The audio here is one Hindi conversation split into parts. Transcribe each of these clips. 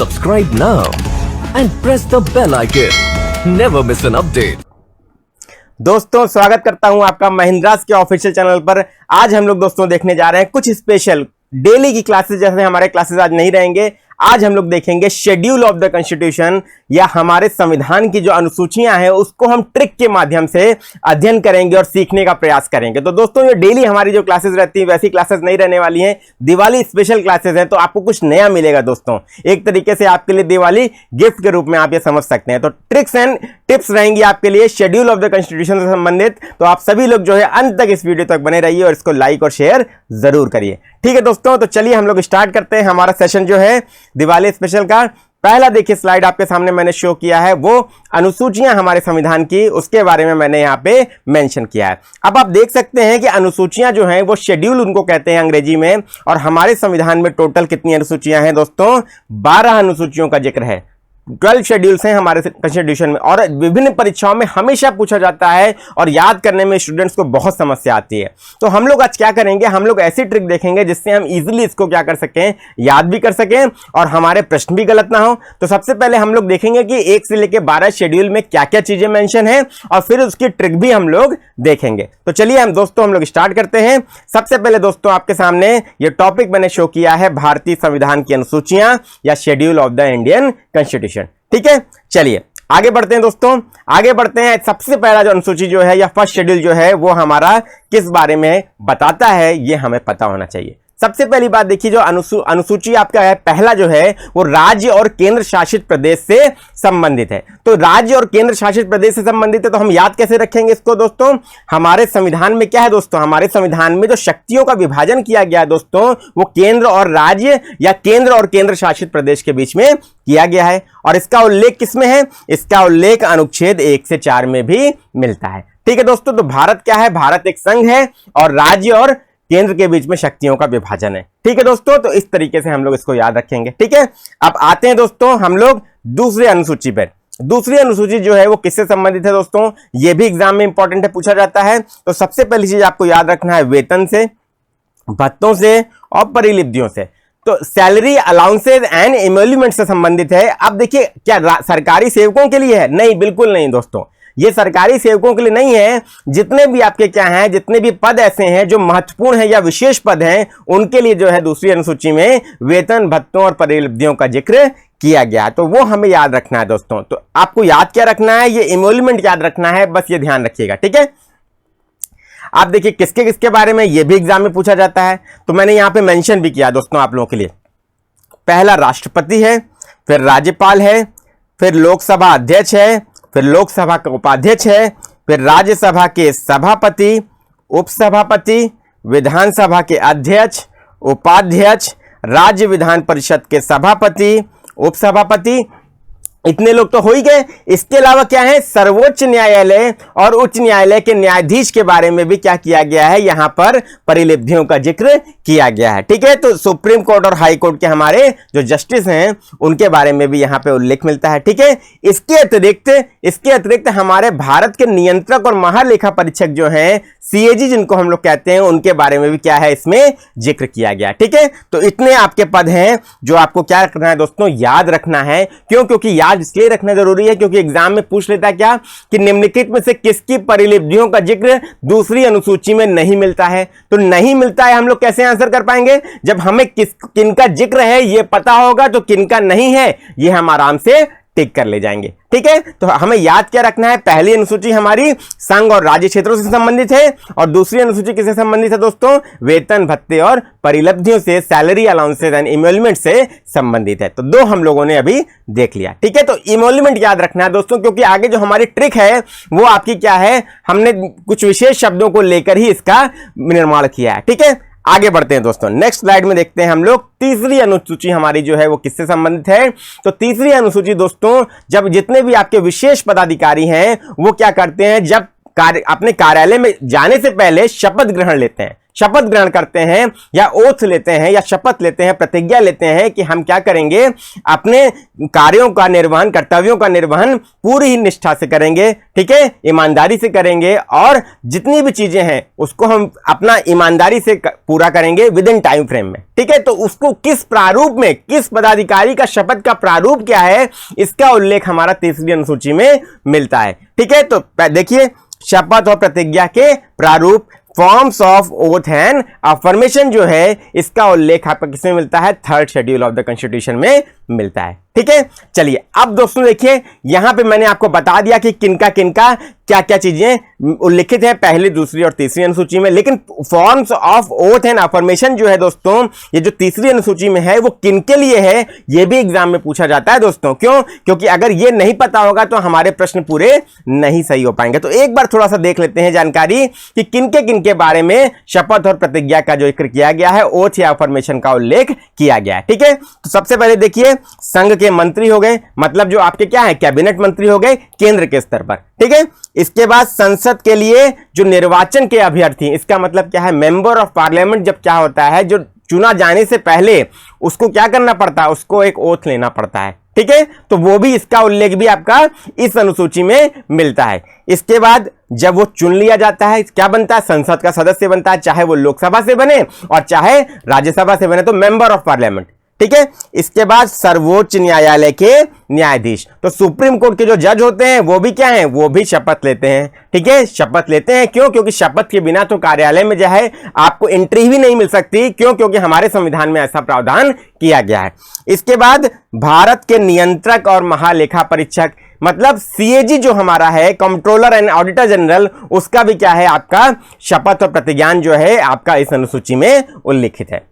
Subscribe now and press the bell icon. Never miss an update. दोस्तों स्वागत करता हूं आपका महिंद्रास के ऑफिशियल चैनल पर। आज हम लोग दोस्तों देखने जा रहे हैं कुछ स्पेशल डेली की क्लासेस। जैसे हमारे क्लासेस आज नहीं रहेंगे, आज हम लोग देखेंगे शेड्यूल ऑफ द कॉन्स्टिट्यूशन या हमारे संविधान की जो अनुसूचियां हैं उसको हम ट्रिक के माध्यम से अध्ययन करेंगे और सीखने का प्रयास करेंगे। तो दोस्तों ये डेली हमारी जो क्लासेस रहती हैं वैसी क्लासेस नहीं रहने वाली हैं, दिवाली स्पेशल क्लासेस हैं, तो आपको कुछ नया मिलेगा दोस्तों। एक तरीके से आपके लिए दिवाली गिफ्ट के रूप में आप ये समझ सकते हैं। तो ट्रिक्स एंड टिप्स रहेंगी आपके लिए शेड्यूल ऑफ द कॉन्स्टिट्यूशन से संबंधित। तो आप सभी लोग जो है अंत तक इस वीडियो तक बने रहिए और इसको लाइक और शेयर जरूर करिए। ठीक है दोस्तों, तो चलिए हम लोग स्टार्ट करते हैं हमारा सेशन जो है दिवाली स्पेशल का। पहला देखिए स्लाइड आपके सामने मैंने शो किया है, वो अनुसूचियां हमारे संविधान की, उसके बारे में मैंने यहां पे मेंशन किया है। अब आप देख सकते हैं कि अनुसूचियां जो हैं वो शेड्यूल उनको कहते हैं अंग्रेजी में। और हमारे संविधान में टोटल कितनी अनुसूचियां हैं दोस्तों? 12 अनुसूचियों का जिक्र है। 12 शेड्यूल्स हैं हमारे कॉन्स्टिट्यूशन में और विभिन्न परीक्षाओं में हमेशा पूछा जाता है और याद करने में स्टूडेंट्स को बहुत समस्या आती है। तो हम लोग आज क्या करेंगे, हम लोग ऐसी ट्रिक देखेंगे जिससे हम इजीली इसको क्या कर सकें, याद भी कर सकें और हमारे प्रश्न भी गलत ना हो। तो सबसे पहले हम लोग देखेंगे कि 1 से लेकर 12 शेड्यूल में क्या क्या चीजें मेंशन है और फिर उसकी ट्रिक भी हम लोग देखेंगे। तो चलिए हम लोग स्टार्ट करते हैं। सबसे पहले दोस्तों आपके सामने ये टॉपिक मैंने शो किया है, भारतीय संविधान की अनुसूचियां या schedule of the Indian constitution. ठीक है, चलिए आगे बढ़ते हैं दोस्तों, आगे बढ़ते हैं। सबसे पहला जो अनुसूची जो है या फर्स्ट शेड्यूल जो है वो हमारा किस बारे में बताता है, ये हमें पता होना चाहिए। सबसे पहली बात देखिए, जो अनुसूची आपका है पहला जो है वो राज्य और केंद्र शासित प्रदेश से संबंधित है। तो राज्य और केंद्र शासित प्रदेश से संबंधित है, तो हम याद कैसे रखेंगे इसको दोस्तों? हमारे संविधान में क्या है दोस्तों, हमारे संविधान में जो शक्तियों का विभाजन किया गया है दोस्तों वो केंद्र और राज्य या केंद्र और केंद्र शासित प्रदेश के बीच में किया गया है। और इसका उल्लेख किसमें है? इसका उल्लेख अनुच्छेद 1 से 4 में भी मिलता है। ठीक है दोस्तों, तो भारत क्या है, भारत एक संघ है और राज्य और केंद्र के बीच में शक्तियों का विभाजन है। ठीक है दोस्तों, तो इस तरीके से हम लोग इसको याद रखेंगे। ठीक है, अब आते हैं दोस्तों हम लोग दूसरी अनुसूची पर। दूसरी अनुसूची जो है वो किससे संबंधित है दोस्तों? ये भी एग्जाम में इंपॉर्टेंट है, पूछा जाता है। तो सबसे पहली चीज आपको याद रखना है वेतन से, भत्तों से और परिलिप्तियों से। तो सैलरी, अलाउंसेज एंड एमोल्यूमेंट से संबंधित है। अब देखिए क्या सरकारी सेवकों के लिए है? नहीं, बिल्कुल नहीं दोस्तों, ये सरकारी सेवकों के लिए नहीं है। जितने भी आपके क्या हैं, जितने भी पद ऐसे हैं जो महत्वपूर्ण है या विशेष पद हैं, उनके लिए जो है दूसरी अनुसूची में वेतन, भत्तों और परिलिप्तियों का जिक्र किया गया है। तो वो हमें याद रखना है दोस्तों। तो आपको याद क्या रखना है, ये एमोल्यूमेंट याद रखना है, बस ये ध्यान रखिएगा। ठीक है, आप देखिए किसके किसके बारे में ये भी एग्जाम में पूछा जाता है। तो मैंने यहां पे मेंशन भी किया दोस्तों आप लोगों के लिए। पहला राष्ट्रपति है, फिर राज्यपाल है, फिर लोकसभा अध्यक्ष है, फिर लोकसभा का उपाध्यक्ष है, फिर राज्यसभा के सभापति, उपसभापति, विधानसभा के अध्यक्ष, उपाध्यक्ष, राज्य विधान परिषद के सभापति, उपसभापति, इतने लोग तो हो ही गए। इसके अलावा क्या है, सर्वोच्च न्यायालय और उच्च न्यायालय के न्यायाधीश के बारे में भी क्या किया गया है, यहां पर परिलिप्तियों का जिक्र किया गया है। ठीक है, तो सुप्रीम कोर्ट और हाई कोर्ट के हमारे जो जस्टिस हैं उनके बारे में भी यहां पे उल्लेख मिलता है। ठीक है, इसके अतिरिक्त हमारे भारत के नियंत्रक और महालेखा परीक्षक जो हैं सीएजी जिनको हम लोग कहते हैं, उनके बारे में भी क्या है इसमें जिक्र किया गया। ठीक है, तो इतने आपके पद हैं जो आपको क्या रखना है दोस्तों, याद रखना है। क्यों? क्योंकि याद इसलिए रखना जरूरी है क्योंकि एग्जाम में पूछ लेता है क्या कि निम्नलिखित में से किसकी परिलिप्तियों का जिक्र दूसरी अनुसूची में नहीं मिलता है। तो नहीं मिलता है, हम लोग कैसे आंसर कर पाएंगे? जब हमें किनका जिक्र है ये पता होगा, तो किनका नहीं है ये हम आराम से टिक कर ले जाएंगे। ठीक है, तो हमें याद क्या रखना है, पहली अनुसूची हमारी संघ और राज्य क्षेत्रों से संबंधित है और दूसरी अनुसूची किससे संबंधित है दोस्तों? वेतन, भत्ते और परिलब्धियों से, सैलरी, अलाउंसेज एंड इमोल्यूमेंट से संबंधित है। तो दो हम लोगों ने अभी देख लिया। ठीक है, तो इमोल्यूमेंट याद रखना है दोस्तों, क्योंकि आगे जो हमारी ट्रिक है वो आपकी क्या है, हमने कुछ विशेष शब्दों को लेकर ही इसका निर्माण किया है। ठीक है, आगे बढ़ते हैं दोस्तों, नेक्स्ट स्लाइड में देखते हैं हम लोग तीसरी अनुसूची हमारी जो है वो किससे संबंधित है। तो तीसरी अनुसूची दोस्तों, जब जितने भी आपके विशेष पदाधिकारी हैं वो क्या करते हैं, जब अपने कार्यालय में जाने से पहले शपथ ग्रहण लेते हैं। शपथ ग्रहण करते हैं या ओथ लेते हैं या शपथ लेते हैं, प्रतिज्ञा लेते हैं कि हम क्या करेंगे, अपने कार्यों का निर्वहन, कर्तव्यों का निर्वहन पूरी ही निष्ठा से करेंगे, ठीक है, ईमानदारी से करेंगे और जितनी भी चीजें हैं उसको हम अपना ईमानदारी से पूरा करेंगे विद इन टाइम फ्रेम में, ठीक है। तो उसको किस प्रारूप में, किस पदाधिकारी का शपथ का प्रारूप क्या है, इसका उल्लेख हमारा तीसरी अनुसूची में मिलता है, ठीक है। तो देखिए, शपथ और प्रतिज्ञा के प्रारूप, forms of oath and affirmation जो है, इसका उल्लेख आपका किसमें मिलता है, third schedule of the constitution में मिलता है, ठीक है। चलिए अब दोस्तों देखिए, यहां पे मैंने आपको बता दिया कि किनका किनका क्या क्या चीजें उल्लिखित है पहली, दूसरी और तीसरी अनुसूची में। लेकिन forms of oath and affirmation जो है दोस्तों, ये जो तीसरी अनुसूची में है वो किनके लिए है, ये भी एग्जाम में पूछा जाता है दोस्तों। क्यों? क्योंकि अगर ये नहीं पता होगा तो हमारे प्रश्न पूरे नहीं सही हो पाएंगे। तो एक बार थोड़ा सा देख लेते हैं जानकारी कि किनके किनके बारे में शपथ और प्रतिज्ञा का जो जिक्र किया गया है, ओथ या अफर्मेशन का उल्लेख किया गया है, ठीक है। तो सबसे पहले देखिए, संघ के मंत्री हो गए, मतलब जो आपके क्या है, कैबिनेट मंत्री हो गए केंद्र के स्तर पर, ठीक है। इसके बाद संसद के लिए जो निर्वाचन के अभ्यर्थी, इसका मतलब क्या है, मेंबर ऑफ पार्लियामेंट जब क्या होता है, जो चुना जाने से पहले उसको क्या करना पड़ता है, उसको एक ओथ लेना पड़ता है, ठीक है। तो वो भी, इसका उल्लेख भी आपका इस अनुसूची में मिलता है। इसके बाद जब वो चुन लिया जाता है, क्या बनता है, संसद का सदस्य बनता है, चाहे वो लोकसभा से बने और चाहे राज्यसभा से बने, तो मेंबर ऑफ पार्लियामेंट, ठीक है। इसके बाद सर्वोच्च न्यायालय के न्यायाधीश, तो सुप्रीम कोर्ट के जो जज होते हैं वो भी क्या हैं, वो भी शपथ लेते हैं, ठीक है। शपथ लेते हैं क्यों? क्योंकि शपथ के बिना तो कार्यालय में जो है आपको एंट्री भी नहीं मिल सकती। क्यों? क्योंकि हमारे संविधान में ऐसा प्रावधान किया गया है। इसके बाद भारत के नियंत्रक और महालेखा परीक्षक, मतलब सीएजी जो हमारा है, कंट्रोलर एंड ऑडिटर जनरल, उसका भी क्या है, आपका शपथ और प्रतिज्ञान जो है आपका इस अनुसूची में उल्लिखित है।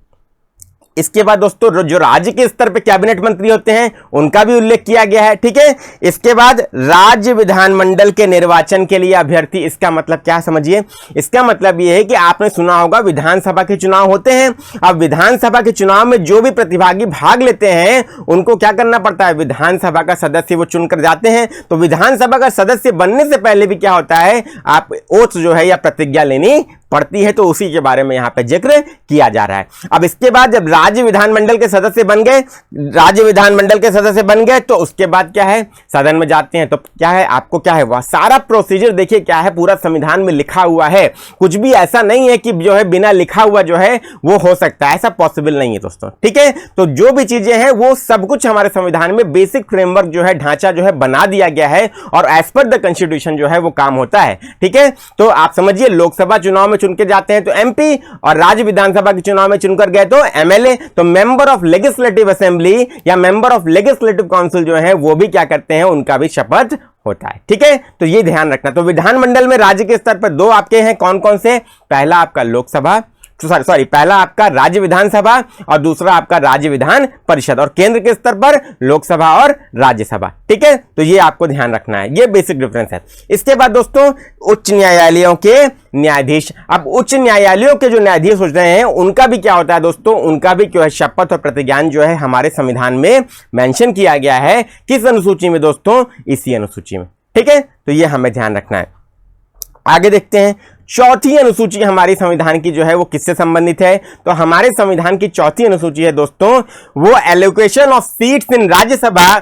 इसके बाद दोस्तों जो राज्य के स्तर पे कैबिनेट मंत्री होते हैं उनका भी उल्लेख किया गया है, ठीक है। इसके बाद राज्य विधानमंडल के निर्वाचन के लिए अभ्यर्थी, इसका मतलब क्या समझिए, इसका मतलब यह है कि आपने सुना होगा विधानसभा के चुनाव होते हैं। अब विधानसभा के चुनाव में जो भी प्रतिभागी भाग लेते हैं उनको क्या करना पड़ता है, विधानसभा का सदस्य वो चुनकर जाते हैं। तो विधानसभा का सदस्य बनने से पहले भी क्या होता है, आप ओथ जो है या प्रतिज्ञा लेनी पड़ती है। तो उसी के बारे में यहां पे जिक्र किया जा रहा है। अब इसके बाद जब राज्य विधानमंडल के सदस्य बन गए, राज्य विधानमंडल के सदस्य बन गए, तो उसके बाद क्या है, सदन में जाते हैं। तो क्या है, आपको क्या है, वह सारा प्रोसीजर देखिए क्या है, पूरा संविधान में लिखा हुआ है। कुछ भी ऐसा नहीं है कि जो है बिना लिखा हुआ जो है वो हो सकता है, ऐसा पॉसिबल नहीं है दोस्तों, ठीक है। तो जो भी चीजें हैं वो सब कुछ हमारे संविधान में बेसिक फ्रेमवर्क जो है, ढांचा जो है बना दिया गया है और एज पर द कॉन्स्टिट्यूशन जो है वो काम होता है, ठीक है। तो आप समझिए, लोकसभा चुनाव में चुन के जाते हैं तो एमपी, और राज्य विधानसभा के चुनाव में चुनकर गए तो एमएलए। तो मेंबर ऑफ लेजिस्लेटिव असेंबली या मेंबर ऑफ लेजिस्लेटिव काउंसिल जो है वो भी क्या करते हैं, उनका भी शपथ होता है, ठीक है। तो ये ध्यान रखना। तो विधानमंडल में राज्य के स्तर पर दो आपके हैं, कौन कौन से, पहला आपका लोकसभा, पहला आपका राज्य विधानसभा और दूसरा आपका राज्य विधान परिषद, और केंद्र के स्तर पर लोकसभा और राज्यसभा, ठीक है। तो ये आपको ध्यान रखना है, ये बेसिक डिफरेंस है। इसके बाद दोस्तों उच्च न्यायालयों के न्यायाधीश। अब उच्च न्यायालयों के जो न्यायाधीश हो रहे हैं उनका भी क्या होता है दोस्तों, उनका भी क्या है, शपथ और प्रतिज्ञान जो है हमारे संविधान में मेंशन किया गया है। किस अनुसूची में दोस्तों, इसी अनुसूची में, ठीक है। तो ये हमें ध्यान रखना है। आगे देखते हैं, चौथी अनुसूची हमारी संविधान की जो है वो किससे संबंधित है। तो हमारे संविधान की चौथी अनुसूची है दोस्तों, वो allocation of seats in Rajya Sabha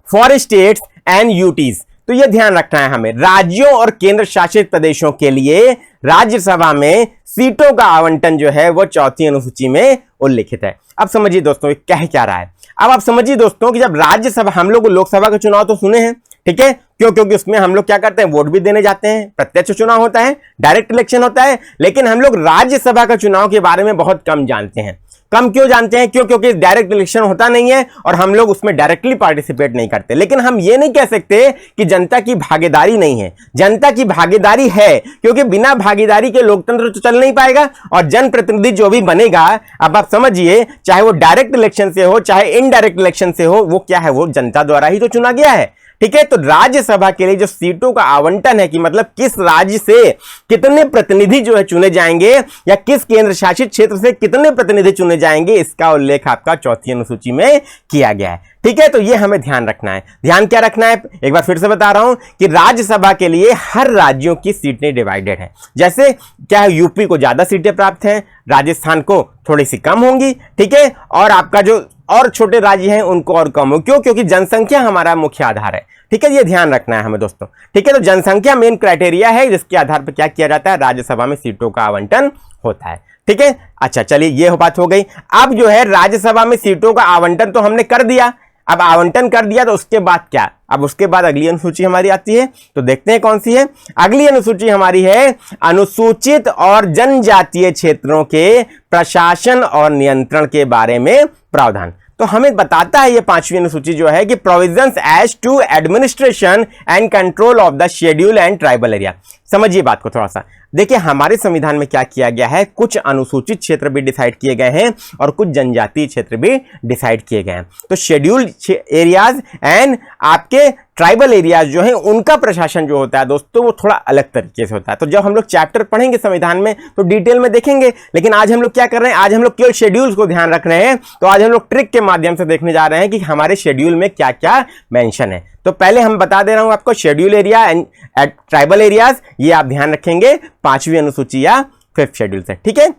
for states and UTs. तो ये ध्यान रखना है हमें, राज्यों और केंद्र शासित प्रदेशों के लिए राज्यसभा में सीटों का आवंटन जो है वो चौथी अनुसूची में उल्लिखित है। अब समझिए दोस्तों ये कह क्या रहा है। अब आप समझिए दोस्तों कि जब राज्यसभा, हम लोग लोकसभा का चुनाव तो सुने हैं, ठीक है, क्यों, क्योंकि उसमें हम लोग क्या करते हैं, वोट भी देने जाते हैं, प्रत्यक्ष चुनाव होता है, डायरेक्ट इलेक्शन होता है। लेकिन हम लोग राज्यसभा का चुनाव के बारे में बहुत कम जानते हैं। कम क्यों जानते हैं, क्यों, क्योंकि डायरेक्ट इलेक्शन होता नहीं है और हम लोग उसमें डायरेक्टली पार्टिसिपेट नहीं करते। लेकिन हम ये नहीं कह सकते कि जनता की भागीदारी नहीं है, जनता की भागीदारी है, क्योंकि बिना भागीदारी के लोकतंत्र तो चल नहीं पाएगा। और जनप्रतिनिधि जो भी बनेगा, अब आप समझिए, चाहे वो डायरेक्ट इलेक्शन से हो चाहे इनडायरेक्ट इलेक्शन से हो, वो क्या है, वो जनता द्वारा ही तो चुना गया है, ठीक है। तो राज्यसभा के लिए जो सीटों का आवंटन है कि मतलब किस राज्य से कितने प्रतिनिधि जो है चुने जाएंगे या किस केंद्र शासित क्षेत्र से कितने प्रतिनिधि चुने जाएंगे, इसका उल्लेख आपका चौथी अनुसूची में किया गया है। ठीक है, तो ये हमें ध्यान रखना है। ध्यान क्या रखना है, एक बार फिर से बता रहा हूं कि राज्यसभा के लिए हर राज्यों की सीटें डिवाइडेड हैं। जैसे क्या है, यूपी को ज्यादा सीटें प्राप्त हैं, राजस्थान को थोड़ी सी कम होंगी। ठीक है, और आपका जो और छोटे राज्य हैं उनको और कम हो, क्यों? क्योंकि जनसंख्या हमारा मुख्य आधार है। ठीक है, ये ध्यान रखना है हमें दोस्तों। ठीक है, तो जनसंख्या मेन क्राइटेरिया है जिसके आधार पर क्या किया जाता है, राज्यसभा में सीटों का आवंटन होता है। ठीक है, अच्छा चलिए ये बात हो गई। अब जो है राज्यसभा में सीटों का आवंटन तो हमने कर दिया, अब आवंटन कर दिया तो उसके बाद क्या, अब उसके बाद अगली अनुसूची हमारी आती है, तो देखते हैं कौन सी है। अगली अनुसूची हमारी है अनुसूचित और जनजातीय क्षेत्रों के प्रशासन और नियंत्रण के बारे में प्रावधान। तो हमें बताता है ये पांचवी अनुसूची जो है कि provisions as to administration and control of the schedule and tribal area. समझिए बात को थोड़ा सा, देखिए हमारे संविधान में क्या किया गया है, कुछ अनुसूचित क्षेत्र भी डिसाइड किए गए हैं और कुछ जनजातीय क्षेत्र भी डिसाइड किए गए हैं। तो शेड्यूल एरियाज एंड आपके ट्राइबल एरियाज जो हैं उनका प्रशासन जो होता है दोस्तों वो थोड़ा अलग तरीके से होता है। तो जब हम लोग चैप्टर पढ़ेंगे संविधान में तो डिटेल में देखेंगे, लेकिन आज हम लोग क्या कर रहे हैं, आज हम लोग केवल शेड्यूल्स को ध्यान रख रहे हैं। तो आज हम लोग ट्रिक के माध्यम से देखने जा रहे हैं कि हमारे शेड्यूल में क्या क्या मेंशन है। तो पहले हम बता दे रहा हूं आपको schedule area and tribal areas, ये आप ध्यान रखेंगे पांचवी अनुसूची या फिफ्थ शेड्यूल से। ठीक है,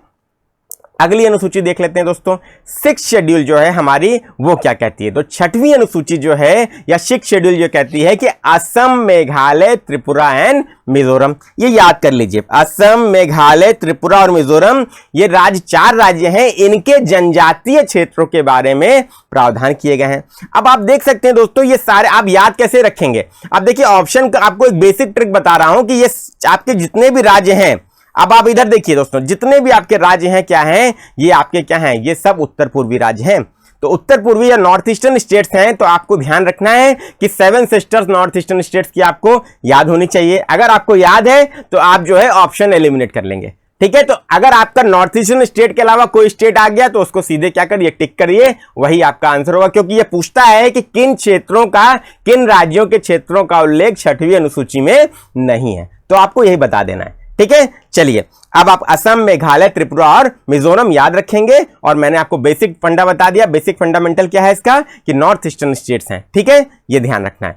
अगली अनुसूची देख लेते हैं दोस्तों। सिक्स शेड्यूल जो है हमारी वो क्या कहती है, तो छठवीं अनुसूची जो है या सिक्स शेड्यूल जो कहती है कि असम, मेघालय, त्रिपुरा एंड मिजोरम। ये याद कर लीजिए, असम, मेघालय, त्रिपुरा और मिजोरम ये चार राज्य हैं, इनके जनजातीय क्षेत्रों के बारे में प्रावधान किए गए हैं। अब आप देख सकते हैं दोस्तों ये सारे आप याद कैसे रखेंगे। अब देखिए ऑप्शन का आपको एक बेसिक ट्रिक बता रहा हूं कि ये आपके जितने भी राज्य हैं, अब आप इधर देखिए दोस्तों, जितने भी आपके राज्य हैं क्या हैं, ये आपके क्या हैं, ये सब उत्तर पूर्वी राज्य हैं। तो उत्तर पूर्वी या नॉर्थ ईस्टर्न स्टेट्स हैं, तो आपको ध्यान रखना है कि seven sisters north eastern states की आपको याद होनी चाहिए। अगर आपको याद है तो आप जो है ऑप्शन एलिमिनेट कर लेंगे। ठीक है, तो अगर आपका नॉर्थ ईस्टर्न स्टेट के अलावा कोई स्टेट आ गया तो उसको सीधे क्या करिए, टिक करिए, वही आपका आंसर होगा। क्योंकि ये पूछता है कि किन क्षेत्रों का, किन राज्यों के क्षेत्रों का उल्लेख छठवीं अनुसूची में नहीं है, तो आपको यही बता देना है। ठीक है, चलिए अब आप असम, मेघालय, त्रिपुरा और मिजोरम याद रखेंगे। और मैंने आपको बेसिक फंडा बता दिया, बेसिक फंडामेंटल क्या है इसका, कि नॉर्थ ईस्टर्न स्टेट्स हैं। ठीक है, ये ध्यान रखना है।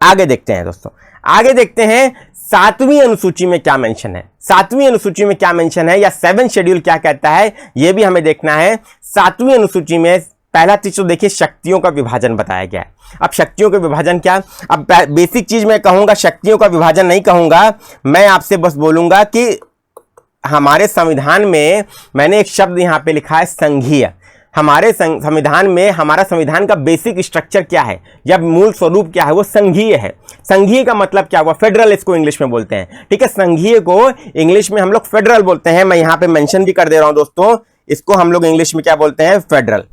आगे देखते हैं दोस्तों, आगे देखते हैं सातवीं अनुसूची में क्या मेंशन है। सातवीं अनुसूची में क्या मेंशन है या सेवन शेड्यूल क्या कहता है, यह भी हमें देखना है। सातवीं अनुसूची में पहला चीज तो देखिए शक्तियों का विभाजन बताया गया है। अब शक्तियों का विभाजन क्या, अब बेसिक चीज मैं कहूंगा, शक्तियों का विभाजन नहीं कहूंगा, मैं आपसे बस बोलूंगा कि हमारे संविधान में मैंने एक शब्द यहां पे लिखा है संघीय। हमारे संविधान में, हमारा संविधान का बेसिक स्ट्रक्चर क्या है या मूल स्वरूप क्या है, वो संघीय है। संघीय का मतलब क्या हुआ, फेडरल इसको इंग्लिश में बोलते हैं। ठीक है, संघीय को इंग्लिश में हम लोग फेडरल बोलते हैं। मैं यहां पे मेंशन भी कर दे रहा हूं दोस्तों, इसको हम लोग इंग्लिश में क्या बोलते हैं, फेडरल।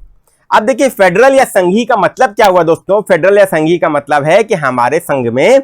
अब देखिए फेडरल या संघीय का मतलब क्या हुआ दोस्तों, फेडरल या संघीय का मतलब है कि हमारे संघ में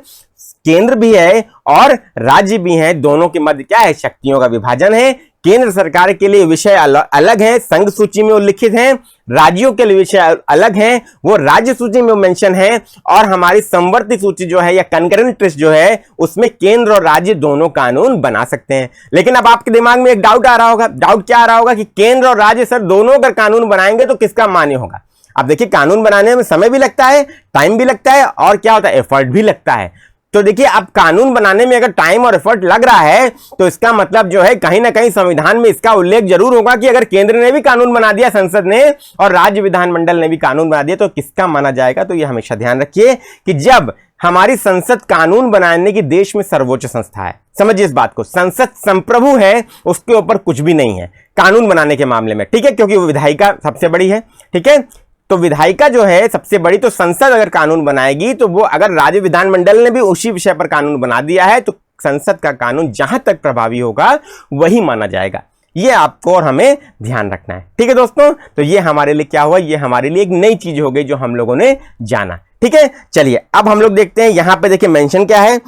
केंद्र भी है और राज्य भी है, दोनों के मध्य क्या है, शक्तियों का विभाजन है। केंद्र सरकार के लिए विषय अलग है, संघ सूची में उल्लिखित हैं, राज्यों के लिए विषय अलग हैं, वो राज्य सूची में मेंशन है। और हमारी समवर्ती सूची जो है या कंकरेंट लिस्ट जो है उसमें केंद्र और राज्य दोनों कानून बना सकते हैं। लेकिन अब आपके दिमाग में एक डाउट आ रहा होगा, डाउट क्या आ रहा होगा कि केंद्र और राज्य सर दोनों अगर कानून बनाएंगे तो किसका मान्य होगा। अब देखिए कानून बनाने में समय भी लगता है, टाइम भी लगता है और क्या होता है, एफर्ट भी लगता है। तो देखिए अब कानून बनाने में अगर टाइम और एफर्ट लग रहा है तो इसका मतलब जो है कहीं ना कहीं संविधान में इसका उल्लेख जरूर होगा कि अगर केंद्र ने भी कानून बना दिया, संसद ने, और राज्य विधानमंडल ने भी कानून बना दिया तो किसका माना जाएगा। तो ये हमेशा ध्यान रखिए कि जब हमारी संसद कानून बनाने की देश में सर्वोच्च संस्था है, समझिए इस बात को, संसद संप्रभु है, उसके ऊपर कुछ भी नहीं है कानून बनाने के मामले में। ठीक है, क्योंकि वो विधायिका सबसे बड़ी है। ठीक है, तो विधायिका जो है सबसे बड़ी, तो संसद अगर कानून बनाएगी तो वो, अगर राज्य विधानमंडल ने भी उसी विषय पर कानून बना दिया है तो संसद का कानून जहां तक प्रभावी होगा वही माना जाएगा। ये आपको और हमें ध्यान रखना है। ठीक है दोस्तों, तो ये हमारे लिए क्या हुआ, ये हमारे लिए एक नई चीज हो गई जो हम लोगों ने जाना। ठीक है, चलिए अब हम लोग देखते हैं यहां पे देखिए मेंशन क्या है,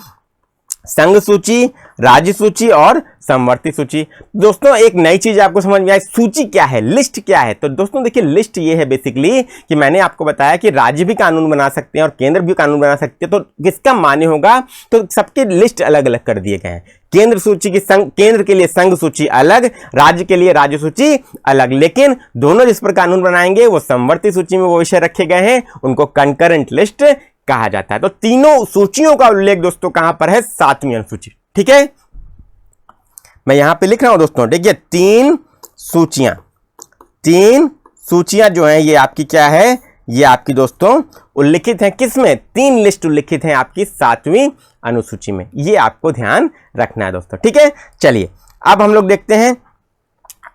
संघ सूची, राज्य सूची और समवर्ती सूची। दोस्तों एक नई चीज आपको समझ में आई, सूची क्या है, लिस्ट क्या है। तो दोस्तों देखिए लिस्ट ये है बेसिकली कि मैंने आपको बताया कि राज्य भी कानून बना सकते हैं और केंद्र भी कानून बना सकते हैं। तो किसका मान्य होगा, तो सबके लिस्ट अलग अलग कर दिए गए हैं। केंद्र सूची की केंद्र के लिए संघ सूची अलग, राज्य के लिए राज्य सूची अलग, लेकिन दोनों जिस पर कानून बनाएंगे वो समवर्ती सूची में वो विषय रखे गए हैं, उनको कंकरेंट लिस्ट कहा जाता है। तो तीनों सूचियों का उल्लेख दोस्तों कहां पर है, 7वीं अनुसूची। ठीक है, मैं यहां पे लिख रहा हूं दोस्तों, देखिए तीन सूचियां जो हैं ये आपकी क्या है, ये आपकी दोस्तों उल्लिखित है किसमें, 3 लिस्ट उल्लिखित हैं आपकी 7वीं अनुसूची में। ये आपको ध्यान रखना है दोस्तों। ठीक है, चलिए अब हम लोग देखते हैं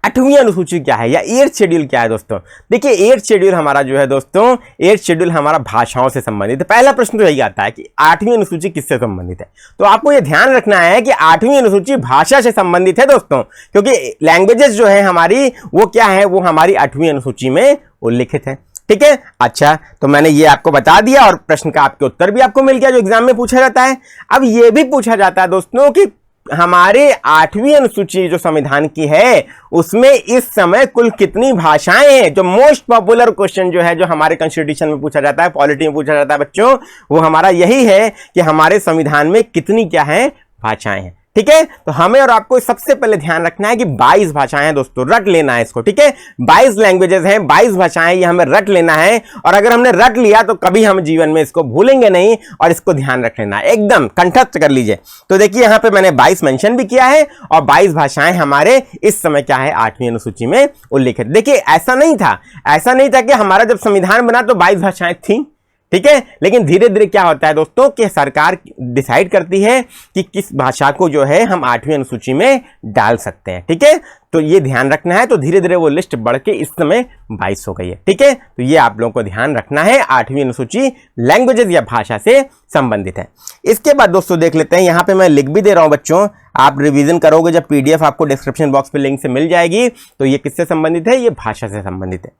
8वीं अनुसूची क्या है या 8th शेड्यूल क्या है दोस्तों। देखिए 8th शेड्यूल हमारा जो है दोस्तों, 8th शेड्यूल हमारा भाषाओं से संबंधित है। पहला प्रश्न तो यही आता है कि 8वीं अनुसूची किससे संबंधित है। तो आपको यह ध्यान रखना है कि 8वीं अनुसूची भाषा से संबंधित है दोस्तों, क्योंकि लैंग्वेजेस जो है हमारी वो क्या है, वो हमारी 8वीं अनुसूची में उल्लिखित है। ठीक है, अच्छा तो मैंने ये आपको बता दिया और प्रश्न का आपके उत्तर भी आपको मिल गया जो एग्जाम में पूछा जाता है। अब ये भी पूछा जाता है दोस्तों कि हमारे 8वीं अनुसूची जो संविधान की है उसमें इस समय कुल कितनी भाषाएं हैं। जो मोस्ट पॉपुलर क्वेश्चन जो है, जो हमारे कॉन्स्टिट्यूशन में पूछा जाता है, पॉलिटी में पूछा जाता है बच्चों, वो हमारा यही है कि हमारे संविधान में कितनी क्या है, भाषाएं हैं। ठीक है, तो हमें और आपको सबसे पहले ध्यान रखना है कि 22 भाषाएं हैं दोस्तों, रट लेना है इसको। ठीक है, 22 लैंग्वेजेस हैं, 22 भाषाएं, ये हमें रट लेना है। और अगर हमने रट लिया तो कभी हम जीवन में इसको भूलेंगे नहीं, और इसको ध्यान रख लेना है, एकदम कंठस्थ कर लीजिए। तो देखिए यहां पे मैंने 22 मेंशन भी किया है और 22 भाषाएं हमारे इस समय क्या है, 8वीं अनुसूची में उल्लिखित। देखिए ऐसा नहीं था कि हमारा जब संविधान बना तो 22 भाषाएं थी। ठीक है, लेकिन धीरे धीरे क्या होता है दोस्तों कि सरकार डिसाइड करती है कि किस भाषा को जो है हम 8वीं अनुसूची में डाल सकते हैं। ठीक है, तो ये ध्यान रखना है। तो धीरे धीरे वो लिस्ट बढ़ के इस समय 22 हो गई है। ठीक है, तो ये आप लोगों को ध्यान रखना है, 8वीं अनुसूची लैंग्वेजेस या भाषा से संबंधित है। इसके बाद दोस्तों देख लेते हैं, यहां पे मैं लिख भी दे रहा हूं बच्चों, आप रिवीजन करोगे जब PDF आपको डिस्क्रिप्शन बॉक्स पे लिंक से मिल जाएगी। तो ये किससे संबंधित है, ये भाषा से संबंधित है।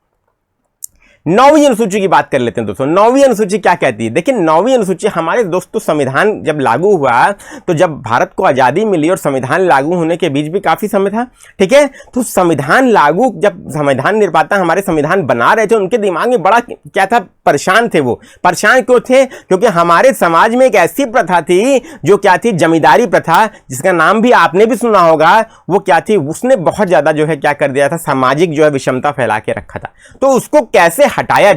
9वीं अनुसूची की बात कर लेते हैं दोस्तों। 9वीं अनुसूची क्या कहती है, देखिए 9वीं अनुसूची हमारे दोस्तों संविधान जब लागू हुआ, तो जब भारत को आजादी मिली और संविधान लागू होने के बीच भी काफी समय था। ठीक है, तो संविधान लागू, जब संविधान निर्माता हमारे संविधान बना रहे थे, उनके दिमाग में बड़ा क्या था, परेशान थे। वो परेशान क्यों थे, क्योंकि हमारे समाज में एक ऐसी प्रथा थी जो क्या थी, जमींदारी प्रथा, जिसका नाम भी आपने भी सुना होगा। वो क्या थी, उसने बहुत ज्यादा जो है क्या कर दिया था, सामाजिक जो है विषमता फैला के रखा था। तो उसको कैसे हटाया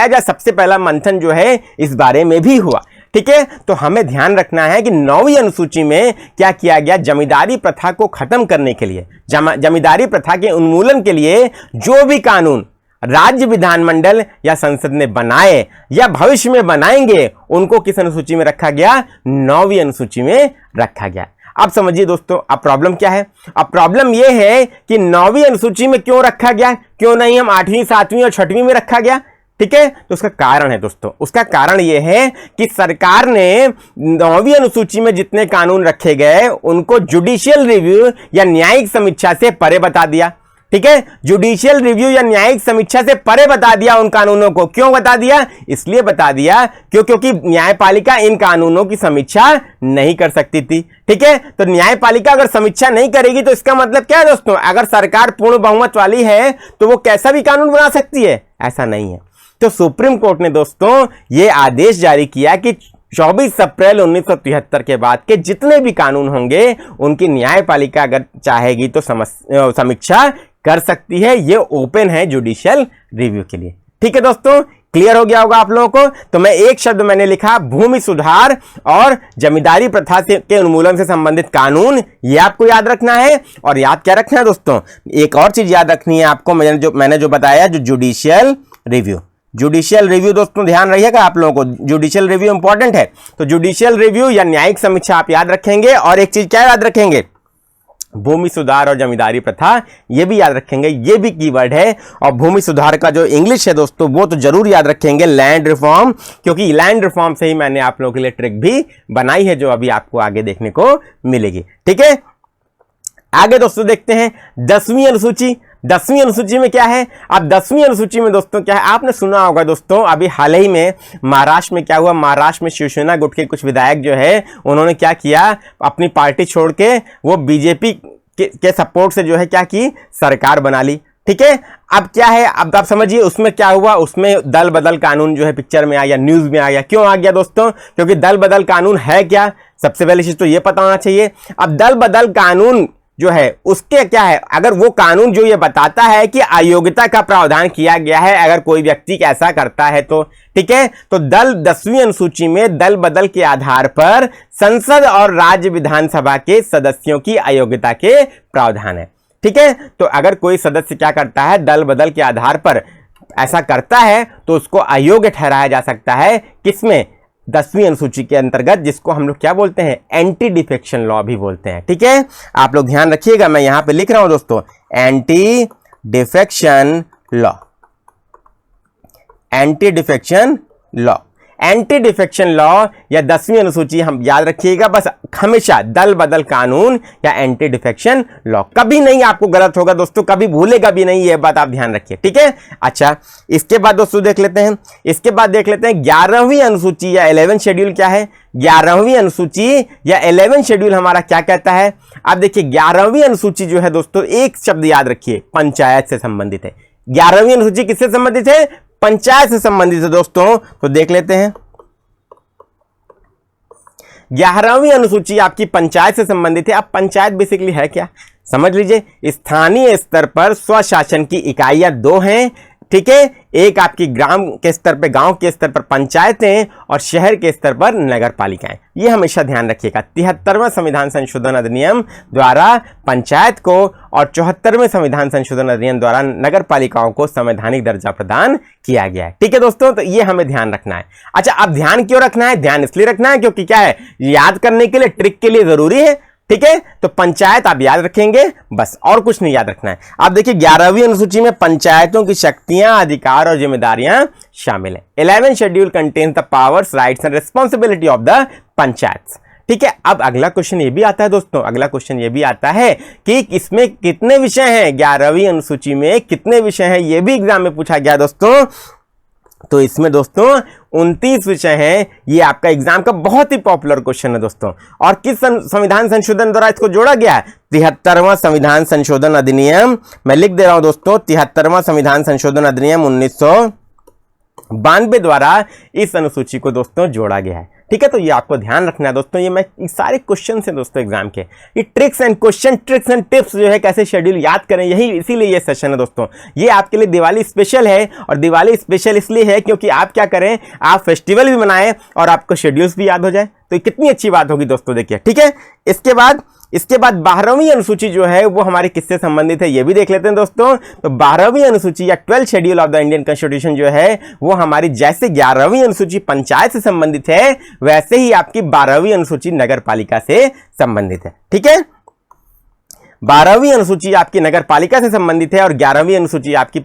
जाए, सबसे पहला मंथन जो है इस बारे में भी हुआ। ठीक है, तो हमें ध्यान रखना है कि 9वीं अनुसूची में क्या किया गया, जमींदारी प्रथा को खत्म करने के लिए, जमींदारी प्रथा के उन्मूलन के लिए जो भी कानून राज्य विधानमंडल या संसद ने बनाए या भविष्य में बनाएंगे, उनको किस अनुसूची में रखा गया, 9वीं अनुसूची में रखा गया। अब समझिए दोस्तों, अब प्रॉब्लम क्या है, अब प्रॉब्लम यह है कि 9वीं अनुसूची में क्यों रखा गया, क्यों नहीं हम 8वीं, 7वीं और 6वीं में रखा गया। ठीक है, तो उसका कारण है दोस्तों, उसका कारण यह है कि सरकार ने 9वीं अनुसूची में जितने कानून रखे गए उनको जुडिशियल रिव्यू या न्यायिक समीक्षा से परे बता दिया। ठीक है, जुडिशियल रिव्यू या न्यायिक समीक्षा से परे बता दिया उन कानूनों को। क्यों बता दिया, इसलिए बता दिया क्योंकि न्यायपालिका इन कानूनों की समीक्षा नहीं कर सकती थी। ठीक है, तो न्यायपालिका अगर समीक्षा नहीं करेगी तो इसका मतलब क्या है दोस्तों, अगर सरकार पूर्ण बहुमत वाली है तो वो कैसा भी कानून बना सकती है, ऐसा नहीं है। तो सुप्रीम कोर्ट ने दोस्तों ये आदेश जारी किया कि 24 अप्रैल 1973 के बाद के जितने भी कानून होंगे उनकी न्यायपालिका अगर चाहेगी तो समीक्षा कर सकती है। ये ओपन है जुडिशियल रिव्यू के लिए। ठीक है दोस्तों, क्लियर हो गया होगा आप लोगों को। तो मैं एक शब्द मैंने लिखा, भूमि सुधार और जमींदारी प्रथा के उन्मूलन से संबंधित कानून, ये आपको याद रखना है। और याद क्या रखना है दोस्तों, एक और चीज याद रखनी है आपको, मैंने जो बताया, जो जुडिशियल रिव्यू दोस्तों ध्यान रहिएगा आप लोगों को, जुडिशियल रिव्यू इंपॉर्टेंट है। तो जुडिशियल रिव्यू या न्यायिक समीक्षा आप याद रखेंगे। और एक चीज क्या याद रखेंगे, भूमि सुधार और जमींदारी प्रथा, ये भी याद रखेंगे, ये भी कीवर्ड है। और भूमि सुधार का जो इंग्लिश है दोस्तों वो तो जरूर याद रखेंगे, लैंड रिफॉर्म, क्योंकि लैंड रिफॉर्म से ही मैंने आप लोगों के लिए ट्रिक भी बनाई है जो अभी आपको आगे देखने को मिलेगी। ठीक है, आगे दोस्तों देखते हैं 10वीं अनुसूची। 10वीं अनुसूची में क्या है? अब 10वीं अनुसूची में दोस्तों क्या है, आपने सुना होगा दोस्तों, अभी हाल ही में महाराष्ट्र में क्या हुआ, महाराष्ट्र में शिवसेना गुट के कुछ विधायक जो है उन्होंने क्या किया, अपनी पार्टी छोड़ के वो बीजेपी के सपोर्ट से जो है क्या की, सरकार बना ली। ठीक है, अब क्या है, अब आप समझिए उसमें क्या हुआ, उसमें दल बदल कानून जो है पिक्चर में आया, न्यूज में आ गया। क्यों आ गया दोस्तों? क्योंकि दल बदल कानून है क्या, सबसे पहली चीज तो ये पता होना चाहिए। अब दल बदल कानून जो है उसके क्या है, अगर वो कानून जो ये बताता है कि अयोग्यता का प्रावधान किया गया है अगर कोई व्यक्ति ऐसा करता है तो, ठीक है, तो दल 10वीं अनुसूची में दल बदल के आधार पर संसद और राज्य विधानसभा के सदस्यों की अयोग्यता के प्रावधान है। ठीक है, तो अगर कोई सदस्य क्या करता है, दल बदल के आधार पर ऐसा करता है तो उसको अयोग्य ठहराया जा सकता है, किसमें, 10वीं अनुसूची के अंतर्गत, जिसको हम लोग क्या बोलते हैं, एंटी डिफेक्शन लॉ भी बोलते हैं। ठीक है, आप लोग ध्यान रखिएगा, मैं यहां पे लिख रहा हूं दोस्तों, anti defection law, anti defection law, anti defection law या 10वीं अनुसूची, हम याद रखिएगा बस हमेशा, दल बदल कानून या एंटी डिफेक्शन लॉ, कभी नहीं आपको गलत होगा दोस्तों, कभी भूलेगा भी नहीं, ये बात आप ध्यान रखिए। ठीक है, अच्छा, इसके बाद दोस्तों देख लेते हैं, इसके बाद देख लेते हैं 11वीं अनुसूची या 11 शेड्यूल क्या है। 11वीं अनुसूची या 11 शेड्यूल हमारा क्या कहता है? आप देखिए 11वीं अनुसूची जो है दोस्तों, एक शब्द याद रखिए, पंचायत से संबंधित है। 11वीं अनुसूची किससे संबंधित है? पंचायत से संबंधित है दोस्तों। तो देख लेते हैं, 11वीं अनुसूची आपकी पंचायत से संबंधित है। अब पंचायत बेसिकली है क्या, समझ लीजिए, स्थानीय स्तर पर स्वशासन की इकाइयां दो हैं। ठीक है, एक आपकी ग्राम के स्तर पर, गांव के स्तर पर पंचायतें, और शहर के स्तर पर नगर पालिकाएं। ये हमेशा ध्यान रखिएगा। 73वां संविधान संशोधन अधिनियम द्वारा पंचायत को और 74वें संविधान संशोधन अधिनियम द्वारा नगर पालिकाओं को संवैधानिक दर्जा प्रदान किया गया है। ठीक है दोस्तों, तो ये हमें ध्यान रखना है। अच्छा, अब ध्यान क्यों रखना है? ध्यान इसलिए रखना है क्योंकि क्या है, याद करने के लिए, ट्रिक के लिए जरूरी है। ठीक है, तो पंचायत आप याद रखेंगे बस, और कुछ नहीं याद रखना है। आप देखिए 11वीं अनुसूची में पंचायतों की शक्तियां, अधिकार और जिम्मेदारियां शामिल है। 11 schedule contains the powers, rights and responsibility of the panchayat. ठीक है, अब अगला क्वेश्चन ये भी आता है दोस्तों, अगला क्वेश्चन ये भी आता है कि इसमें कितने विषय हैं, 11वीं अनुसूची में कितने विषय हैं, ये भी एग्जाम में पूछा गया दोस्तों। तो इसमें दोस्तों 29 विषय हैं। ये आपका एग्जाम का बहुत ही पॉपुलर क्वेश्चन है दोस्तों। और किस संविधान संशोधन द्वारा इसको जोड़ा गया है? 73वां संविधान संशोधन अधिनियम, मैं लिख दे रहा हूं दोस्तों, 73वां संविधान संशोधन अधिनियम 1992 द्वारा इस अनुसूची को दोस्तों जोड़ा गया है। ठीक है, तो ये आपको ध्यान रखना है दोस्तों। ये सारे क्वेश्चन हैं दोस्तों एग्जाम के, ये tricks and question, tricks and tips जो है कैसे शेड्यूल याद करें, यही इसीलिए ये सेशन है दोस्तों। ये आपके लिए दिवाली स्पेशल है, और दिवाली स्पेशल इसलिए है क्योंकि आप क्या करें, आप फेस्टिवल भी मनाएं और आपको शेड्यूल्स भी याद हो जाए, तो कितनी अच्छी बात होगी दोस्तों। देखिए, ठीक है, इसके बाद 12वीं अनुसूची जो है वो हमारी किससे संबंधित है, ये भी देख लेते हैं दोस्तों। तो 12वीं अनुसूची या 12 schedule of the Indian constitution जो है वो हमारी, जैसे 11वीं अनुसूची पंचायत से संबंधित है, वैसे ही आपकी 12वीं अनुसूची नगर पालिका से संबंधित है। ठीक है, 12वीं अनुसूची आपकी नगर पालिका से संबंधित है, और 11वीं अनुसूची आपकी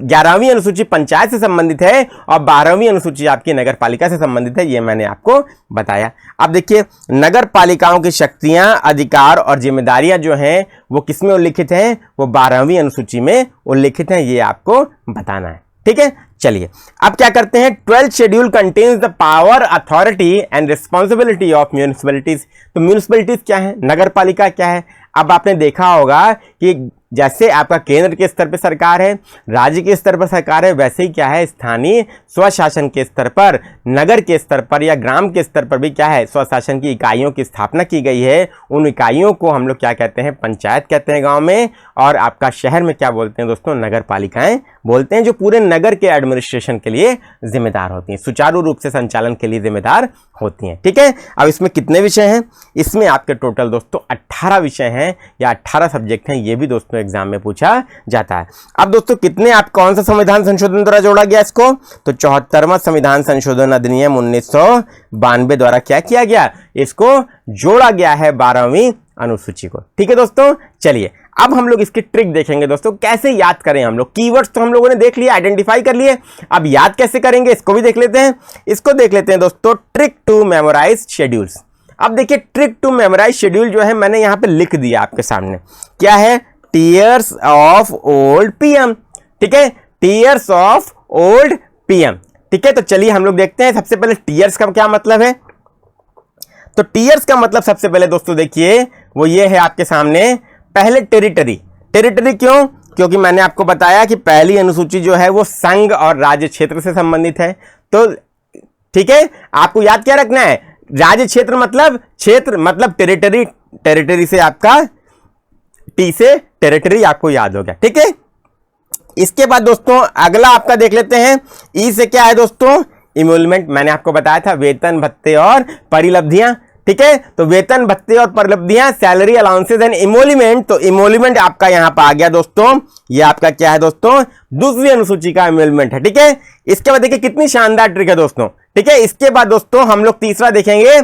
11वीं अनुसूची पंचायत से संबंधित है, और 12वीं अनुसूची आपकी नगर पालिका से संबंधित है। ये मैंने आपको बताया। अब देखिए, नगर पालिकाओं की शक्तियां, अधिकार और जिम्मेदारियां जो हैं वो किसमें उल्लिखित हैं? वो 12वीं अनुसूची में उल्लिखित हैं। ये आपको बताना है। ठीक है, चलिए अब क्या करते हैं। 12th schedule contains the power, authority and responsibility of municipalities. तो म्यूनिसिपैलिटीज क्या है, नगर पालिका क्या है? अब आपने देखा होगा कि जैसे आपका केंद्र के स्तर पर सरकार है, राज्य के स्तर पर सरकार है, वैसे ही क्या है, स्थानीय स्वशासन के स्तर पर, नगर के स्तर पर या ग्राम के स्तर पर भी क्या है, स्वशासन की इकाइयों की स्थापना की गई है। उन इकाइयों को हम लोग क्या कहते हैं, पंचायत कहते हैं गांव में, और आपका शहर में क्या बोलते हैं दोस्तों, नगर पालिकाएं बोलते हैं, जो पूरे नगर के एडमिनिस्ट्रेशन के लिए जिम्मेदार होती हैं, सुचारू रूप से संचालन के लिए जिम्मेदार होती हैं। ठीक है, अब इसमें कितने विषय हैं? इसमें आपके टोटल दोस्तों 18 विषय हैं या 18 सब्जेक्ट हैं। ये भी दोस्तों एग्जाम में पूछा जाता है। अब दोस्तों कितने, आप कौन सा संविधान संशोधन द्वारा जोड़ा गया इसको? तो 74वां संविधान संशोधन अधिनियम 1992 द्वारा क्या किया गया, इसको जोड़ा गया है 12वीं अनुसूची को। ठीक है दोस्तों, चलिए अब हम लोग इसकी ट्रिक देखेंगे दोस्तों, कैसे याद करें हम लोग। कीवर्ड्स तो हम लोगों ने देख लिए, आइडेंटिफाई कर लिए, अब याद कैसे करेंगे इसको भी देख लेते हैं। इसको देख लेते हैं दोस्तों, ट्रिक टू मेमोराइज शेड्यूल्स। अब देखिए, ट्रिक टू मेमोराइज शेड्यूल जो है मैंने यहां पे लिख दिया आपके सामने, क्या है, टीयर्स ऑफ ओल्ड पीएम, ठीक है, टीयर्स ऑफ ओल्ड पीएम, ठीक है। तो चलिए हम लोग देखते हैं सबसे पहले टीयर्स का क्या मतलब है। तो टीयर्स का मतलब सबसे पहले दोस्तों देखिए वो ये है आपके सामने, पहले टेरिटरी। टेरिटरी क्यों? क्योंकि मैंने आपको बताया कि पहली अनुसूची जो है वो संघ और राज्य क्षेत्र से संबंधित है। तो ठीक है, आपको याद क्या रखना है, राज्य क्षेत्र मतलब टेरिटरी, टेरिटरी से आपका टी से टेरिटरी आपको याद हो गया, ठीक है। इसके बाद दोस्तों अगला आपका देख लेते हैं, ई से क्या है दोस्तों, इमोलमेंट। मैंने आपको बताया था वेतन भत्ते और परिलब्धियां, ठीक है। तो वेतन भत्ते और परिलब्धियां, सैलरी अलाउंसेस एंड इमोलिमेंट। तो इमोलिमेंट आपका यहां पर आ गया दोस्तों, ये आपका क्या है दोस्तों, दूसरी अनुसूची का इमोलिमेंट है, ठीक है। इसके बाद देखिए कितनी शानदार ट्रिक है दोस्तों, ठीक है। इसके बाद दोस्तों हम लोग तीसरा देखेंगे,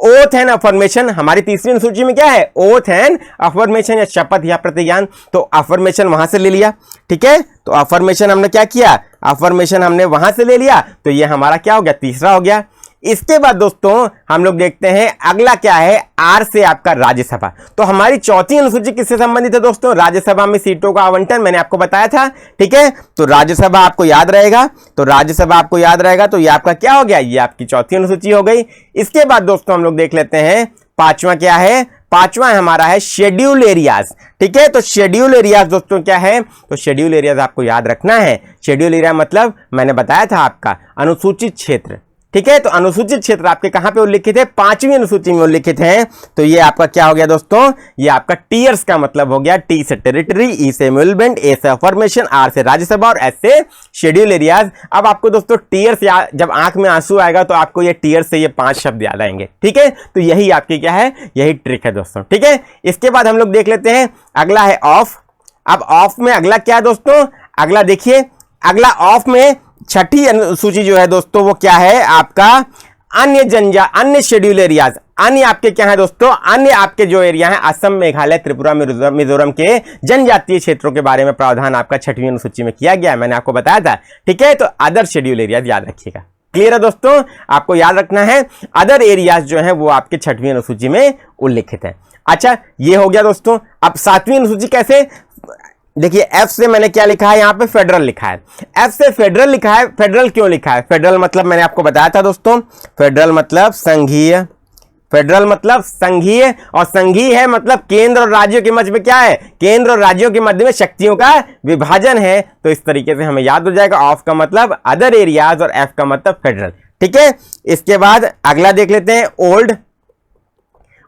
ओथ एंड अफर्मेशन। हमारी तीसरी अनुसूची में क्या है, ओथ एंड अफर्मेशन या शपथ या प्रतिज्ञान। तो अफर्मेशन वहां से ले लिया, ठीक है। तो अफर्मेशन हमने क्या किया, अफर्मेशन हमने वहां से ले लिया, तो ये हमारा क्या हो गया, तीसरा हो गया। इसके बाद दोस्तों हम लोग देखते हैं अगला क्या है, आर से आपका राज्यसभा। तो हमारी चौथी अनुसूची किससे संबंधित है दोस्तों, राज्यसभा में सीटों का आवंटन, मैंने आपको बताया था, ठीक है। तो राज्यसभा आपको याद रहेगा, तो राज्यसभा आपको याद रहेगा, तो ये आपका क्या हो गया, ये आपकी चौथी अनुसूची हो गई। इसके बाद दोस्तों हम लोग देख लेते हैं पांचवा क्या है, पांचवा हमारा है शेड्यूल एरियाज, ठीक है। तो शेड्यूल एरियाज दोस्तों क्या है, तो शेड्यूल एरियाज आपको याद रखना है। शेड्यूल एरिया मतलब मैंने बताया था आपका अनुसूचित क्षेत्र, ठीक है। तो अनुसूचित क्षेत्र आपके कहां पे उल्लिखित है, पांचवी अनुसूची में उल्लिखित है। तो ये आपका क्या हो गया दोस्तों, ये आपका टीयर्स का मतलब हो गया, टी से टेरिटरी, ई से इमोलमेंट, ए से अफर्मेशन, आर से राज्यसभा और एस से शेड्यूल एरियाज। अब आपको दोस्तों टीयर्स, जब आंख में आंसू आएगा तो आपको ये टीयर्स से ये 5 शब्द याद आएंगे, ठीक है। तो यही आपकी क्या है, यही ट्रिक है दोस्तों, ठीक है। इसके बाद हम लोग देख लेते हैं अगला है ऑफ। अब ऑफ में अगला क्या है दोस्तों, अगला देखिए, अगला ऑफ में छठी अनुसूची जो है दोस्तों वो क्या है आपका, अन्य शेड्यूल एरियाज। अन्य आपके क्या है दोस्तों, अन्य आपके जो एरिया है असम, मेघालय, त्रिपुरा, मिजोरम के जनजातीय क्षेत्रों के बारे में प्रावधान आपका छठवीं अनुसूची में किया गया है, मैंने आपको बताया था, ठीक है। तो अदर शेड्यूल एरियाज याद रखिएगा, क्लियर है दोस्तों, आपको याद रखना है अदर एरियाज जो है वो आपके छठवीं अनुसूची में उल्लिखित है। अच्छा ये हो गया दोस्तों। अब सातवीं अनुसूची कैसे, देखिए एफ से मैंने क्या लिखा है, यहां पे फेडरल लिखा है, एफ से फेडरल लिखा है। फेडरल क्यों लिखा है, फेडरल मतलब मैंने आपको बताया था दोस्तों, फेडरल मतलब संघीय, फेडरल मतलब संघीय, और संघीय है मतलब केंद्र और राज्यों के मध्य में क्या है, केंद्र और राज्यों के मध्य में शक्तियों का विभाजन है। तो इस तरीके से हमें याद हो जाएगा, ऑफ का मतलब अदर एरियाज और एफ का मतलब फेडरल, ठीक है। इसके बाद अगला देख लेते हैं ओल्ड।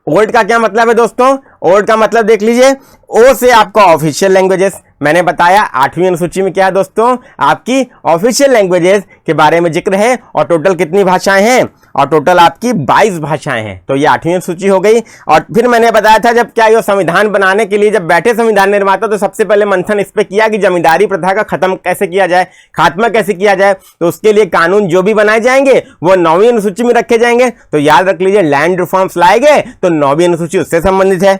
ओल्ड का क्या मतलब है दोस्तों, ओल्ड का मतलब देख लीजिए, ओ से आपका ऑफिशियल लैंग्वेजेस। मैंने बताया 8वीं अनुसूची में क्या है दोस्तों, आपकी ऑफिशियल लैंग्वेजेस के बारे में जिक्र है, और टोटल कितनी भाषाएं हैं, और टोटल आपकी 22 भाषाएं हैं। तो ये 8वीं अनुसूची हो गई। और फिर मैंने बताया था जब क्या ये संविधान बनाने के लिए जब बैठे संविधान निर्माता, तो सबसे पहले मंथन इस पे किया कि जमींदारी प्रथा का खत्म कैसे किया जाए, खात्मा कैसे किया जाए। तो उसके लिए कानून जो भी बनाए जाएंगे वो 9वीं अनुसूची में रखे जाएंगे। तो याद रख लीजिए लैंड रिफॉर्म्स लाए गए तो 9वीं अनुसूची उससे संबंधित है।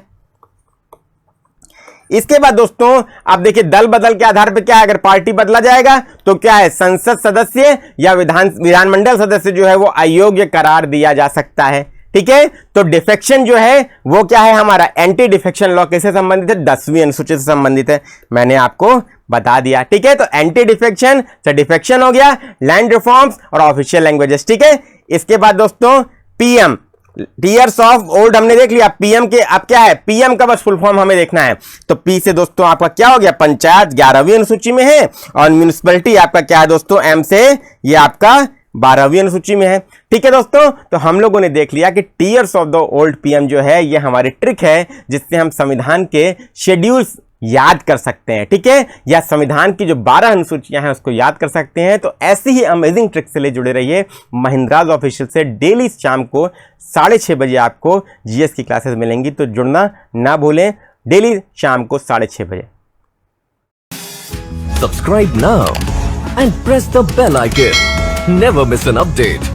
इसके बाद दोस्तों आप देखिए दल बदल के आधार पर क्या है, अगर पार्टी बदला जाएगा तो क्या है, संसद सदस्य या विधानमंडल सदस्य जो है वो अयोग्य करार दिया जा सकता है, ठीक है। तो डिफेक्शन जो है वो क्या है हमारा, एंटी डिफेक्शन लॉ किससे संबंधित है, 10वीं अनुसूची से संबंधित है, मैंने आपको बता दिया, ठीक है। तो एंटी डिफेक्शन से डिफेक्शन हो गया, लैंड रिफॉर्म्स और ऑफिशियल लैंग्वेजेस, ठीक है। इसके बाद दोस्तों पीएम, टीयर्स ऑफ ओल्ड हमने देख लिया। पीएम के अब क्या है, पीएम का बस फुल फॉर्म हमें देखना है। तो पी से दोस्तों आपका क्या हो गया, पंचायत 11वीं अनुसूची में है, और म्युनिसिपैलिटी आपका क्या है दोस्तों, एम से ये आपका 12वीं अनुसूची में है, ठीक है दोस्तों। तो हम लोगों ने देख लिया कि tears of the old PM जो है ये हमारी ट्रिक है जिससे हम संविधान के शेड्यूल्स याद कर सकते हैं, ठीक है, या संविधान की जो 12 अनुसूचियां हैं उसको याद कर सकते हैं। तो ऐसी ही अमेजिंग ट्रिक से लिए जुड़े रहिए महिंद्राज ऑफिशियल से। डेली शाम को 6:30 बजे आपको जीएस की क्लासेस मिलेंगी, तो जुड़ना ना भूलें, डेली शाम को 6:30 बजे। Subscribe now and press the bell icon. Never miss an update.